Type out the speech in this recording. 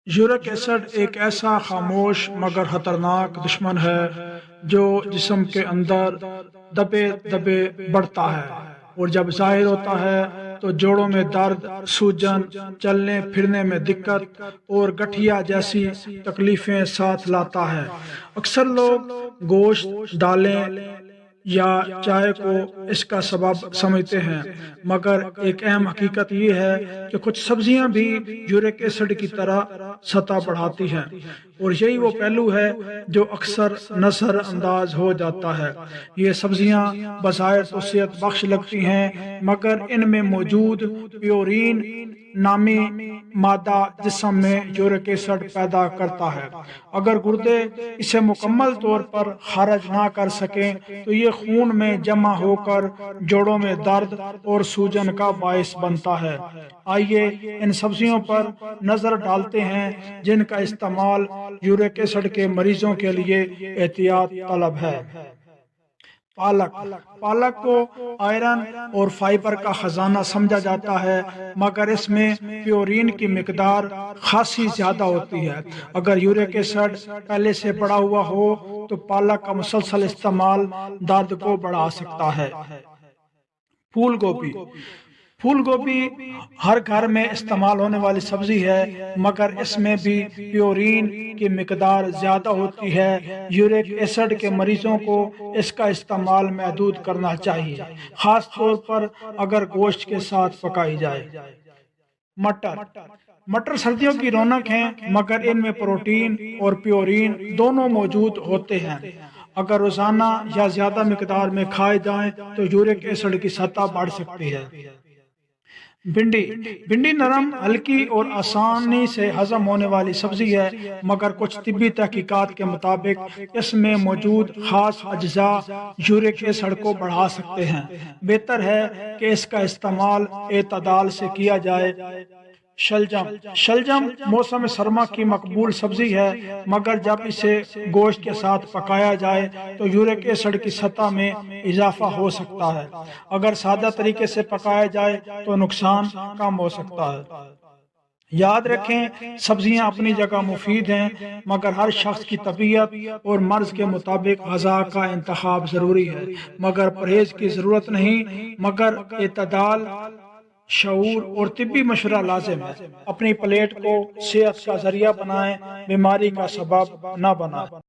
York acid ایک ایسا خاموش مگر خطرناک دشمن ہے جو جسم کے اندر دبے دبے بڑھتا ہے، اور جب ظاہر ہوتا ہے تو جوڑوں میں درد، سوجن، چلنے پھرنے میں دقت اور گٹھیا جیسی تکلیفیں ساتھ لاتا ہے۔ اکثر لوگ گوشت، دالیں یا چائے کو اس کا سبب سمجھتے ہیں، مگر ایک اہم حقیقت یہ ہے کہ کچھ سبزیاں بھی یورک ایسڈ کی طرح سطح بڑھاتی ہیں، اور یہی وہ پہلو ہے جو اکثر نظر انداز ہو جاتا ہے۔ یہ سبزیاں بظاہر تو صحت بخش لگتی ہیں، مگر ان میں موجود پیورین نامی مادہ جسم میں یورک ایسڈ پیدا کرتا ہے۔ اگر گردے اسے مکمل طور پر خارج نہ کر سکیں تو یہ خون میں جمع ہو کر جوڑوں میں درد اور سوجن کا باعث بنتا ہے۔ آئیے ان سبزیوں پر نظر ڈالتے ہیں جن کا استعمال یورک ایسڈ کے مریضوں کے لیے احتیاط طلب ہے۔ پالک کو آئرن اور فائبر کا خزانہ سمجھا جاتا ہے، مگر اس میں پیورین کی مقدار خاصی زیادہ ہوتی ہے۔ اگر یورک ایسڈ پہلے سے بڑھا ہوا ہو تو پالک کا مسلسل استعمال درد کو بڑھا سکتا ہے۔ پھول گوبھی ہر گھر میں استعمال ہونے والی سبزی ہے، مگر اس میں بھی پیورین کی مقدار زیادہ ہوتی ہے۔ یورک ایسڈ کے مریضوں کو اس کا استعمال محدود کرنا چاہیے، خاص طور پر اگر گوشت کے ساتھ پکائی جائے۔ مٹر سردیوں کی رونق ہیں، مگر ان میں پروٹین اور پیورین دونوں موجود ہوتے ہیں۔ اگر روزانہ یا زیادہ مقدار میں کھائے جائیں تو یورک ایسڈ کی سطح بڑھ سکتی ہے۔ بھنڈی نرم، ہلکی اور آسانی سے ہضم ہونے والی سبزی ہے، مگر کچھ طبی تحقیقات کے مطابق اس میں موجود خاص اجزاء یورک ایسڈ کو بڑھا سکتے ہیں۔ بہتر ہے کہ اس کا استعمال اعتدال سے کیا جائے۔ شلجم موسم سرما کی مقبول سبزی ہے، مگر جب اسے گوشت کے ساتھ پکایا جائے تو یورک ایسڈ کی سطح میں اضافہ ہو سکتا ہے۔ اگر سادہ طریقے سے پکایا جائے تو نقصان کم ہو سکتا ہے۔ یاد رکھیں، سبزیاں اپنی جگہ مفید ہیں، مگر ہر شخص کی طبیعت اور مرض کے مطابق غذا کا انتخاب ضروری ہے۔ مگر پرہیز کی ضرورت نہیں، مگر اعتدال، شعور اور طبی مشورہ لازم ہے۔ اپنی پلیٹ کو صحت کا ذریعہ بنائیں، بیماری کا سبب نہ بنائیں۔